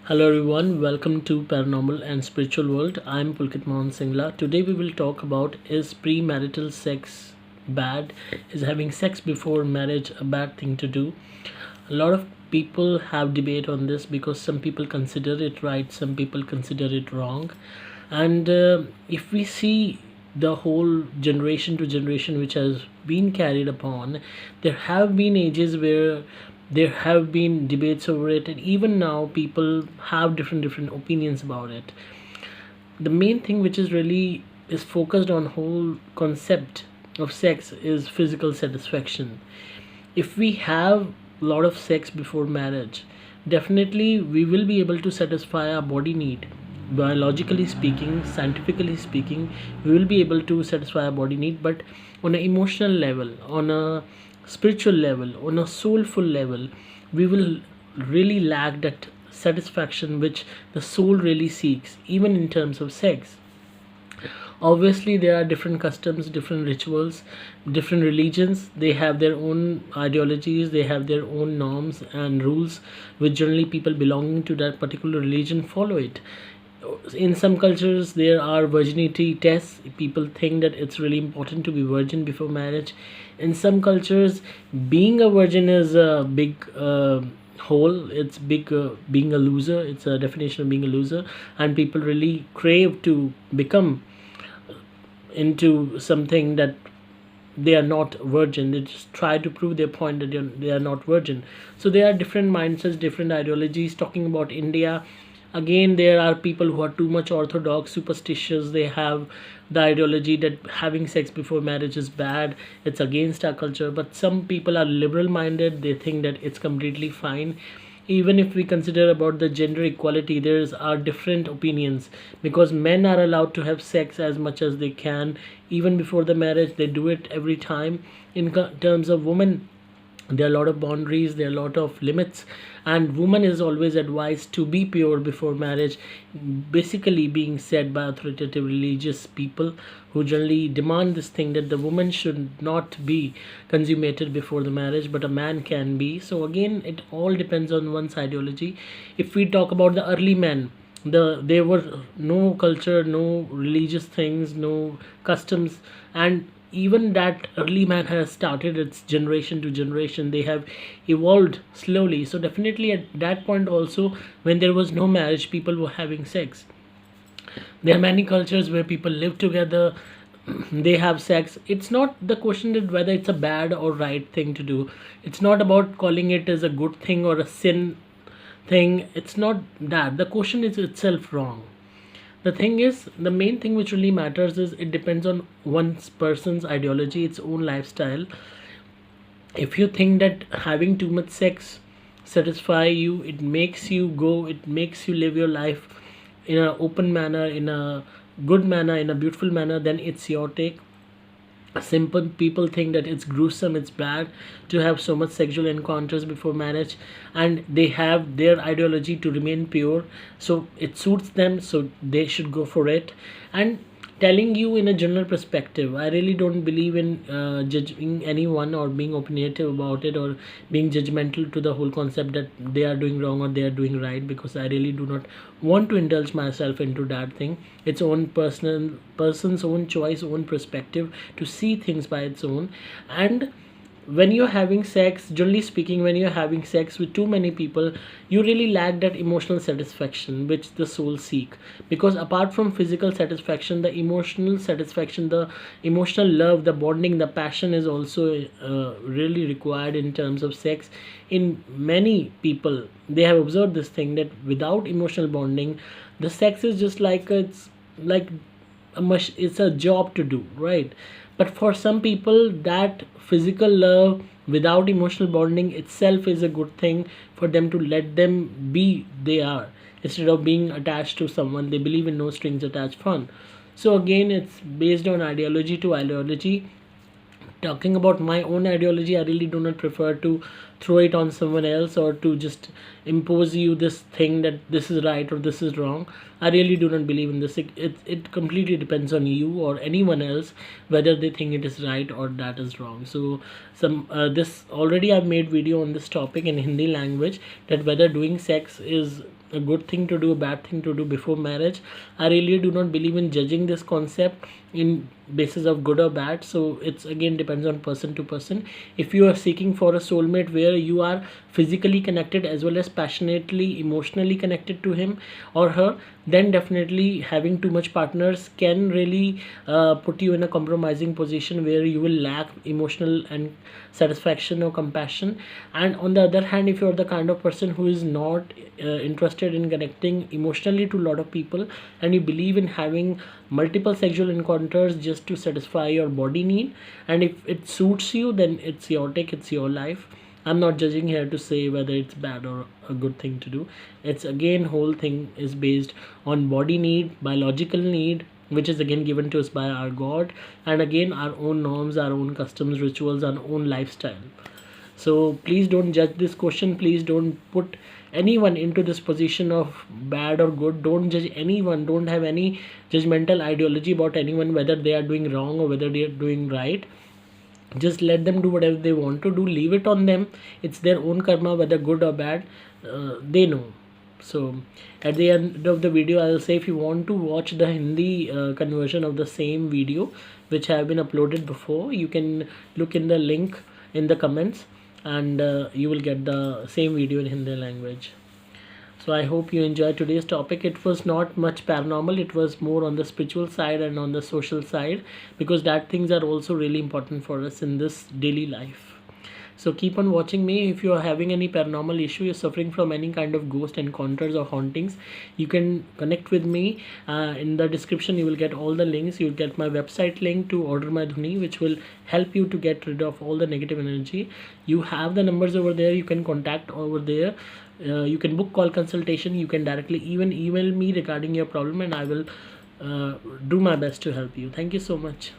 Hello everyone, welcome to Paranormal and Spiritual World. I'm Pulkit mohan Singla. Today we will talk about, is premarital sex bad? Is having sex before marriage a bad thing to do? A lot of people have debate on this because some people consider it right, some people consider it wrong. And if we see the whole generation to generation which has been carried upon, there have been ages where there have been debates over it, and even now people have different opinions about it. The main thing which is really is focused on whole concept of sex is physical satisfaction. If we have a lot of sex before marriage, definitely we will be able to satisfy our body need. Biologically speaking, scientifically speaking, we will be able to satisfy our body need, but on an emotional level, on a spiritual level, on a soulful level, we will really lack that satisfaction which the soul really seeks, even in terms of sex. Obviously there are different customs, different rituals, different religions, they have their own ideologies, they have their own norms and rules which generally people belonging to that particular religion follow it. In some cultures there are virginity tests. People think that it's really important to be virgin before marriage. In some cultures, being a virgin is a big hole. It's big, being a loser, it's a definition of being a loser, and people really crave to become into something that they are not virgin. They just try to prove their point that they are not virgin. So there are different mindsets, different ideologies. Talking about India, again there are people who are too much orthodox, superstitious. They have the ideology that having sex before marriage is bad, it's against our culture. But some people are liberal minded, they think that it's completely fine. Even if we consider about the gender equality, there's are different opinions, because men are allowed to have sex as much as they can even before the marriage. They do it every time. In terms of women, there are a lot of boundaries, there are a lot of limits, and woman is always advised to be pure before marriage, basically being said by authoritative religious people who generally demand this thing that the woman should not be consummated before the marriage, but a man can be. So again, it all depends on one's ideology. If we talk about the early men, there were no culture, no religious things, no customs, and even that early man has started its generation to generation. They have evolved slowly. So definitely at that point also, when there was no marriage, people were having sex. There are many cultures where people live together, they have sex. It's not the question that whether it's a bad or right thing to do. It's not about calling it as a good thing or a sin thing. It's not that. The question is itself wrong. The thing is, the main thing which really matters is it depends on one's person's ideology, its own lifestyle. If you think that having too much sex satisfy you, it makes you go, it makes you live your life in an open manner, in a good manner, in a beautiful manner, then it's your take. Simple people think that it's gruesome, it's bad to have so much sexual encounters before marriage, and they have their ideology to remain pure, so it suits them, so they should go for it. And telling you in a general perspective, I really don't believe in judging anyone or being opinionative about it, or being judgmental to the whole concept that they are doing wrong or they are doing right, because I really do not want to indulge myself into that thing. It's own person's own choice, own perspective to see things by its own. And when you're having sex, generally speaking, when you're having sex with too many people, you really lack that emotional satisfaction which the soul seek. Because apart from physical satisfaction, the emotional satisfaction, the emotional love, the bonding, the passion is also really required in terms of sex. In many people, they have observed this thing that without emotional bonding, the sex is just like it's like it's a job to do, right? But for some people, that physical love without emotional bonding itself is a good thing for them, to let them be they are, instead of being attached to someone. They believe in no strings attached fun. So again, it's based on ideology to ideology. Talking about my own ideology, I really do not prefer to throw it on someone else or to just impose you this thing that this is right or this is wrong. I really do not believe in this. It completely depends on you or anyone else whether they think it is right or that is wrong. So this already I've made video on this topic in Hindi language, that whether doing sex is a good thing to do, a bad thing to do before marriage. I really do not believe in judging this concept in basis of good or bad. So it's again depends on person to person. If you are seeking for a soulmate where you are physically connected as well as passionately emotionally connected to him or her, then definitely having too much partners can really put you in a compromising position where you will lack emotional and satisfaction or compassion. And on the other hand, if you're the kind of person who is not interested in connecting emotionally to a lot of people, and you believe in having multiple sexual encounters just to satisfy your body need, and if it suits you, then it's your take, it's your life. I'm not judging here to say whether it's bad or a good thing to do. It's again, whole thing is based on body need, biological need, which is again given to us by our God, and again our own norms, our own customs, rituals, our own lifestyle. So please don't judge this question. Please don't put anyone into this position of bad or good. Don't judge anyone. Don't have any judgmental ideology about anyone, whether they are doing wrong or whether they are doing right. Just let them do whatever they want to do. Leave it on them. It's their own karma, whether good or bad. They know. So at the end of the video, I'll say if you want to watch the Hindi conversion of the same video which have been uploaded before, you can look in the link in the comments, and you will get the same video in Hindi language. So I hope you enjoyed today's topic. It was not much paranormal, it was more on the spiritual side and on the social side, because that things are also really important for us in this daily life. So keep on watching me. If you are having any paranormal issue, you're suffering from any kind of ghost encounters or hauntings, you can connect with me. In the description you will get all the links. You'll get my website link to order my dhuni, which will help you to get rid of all the negative energy. You have the numbers over there, you can contact over there. You can book call consultation. You can directly even email me regarding your problem, and I will do my best to help you. Thank you so much.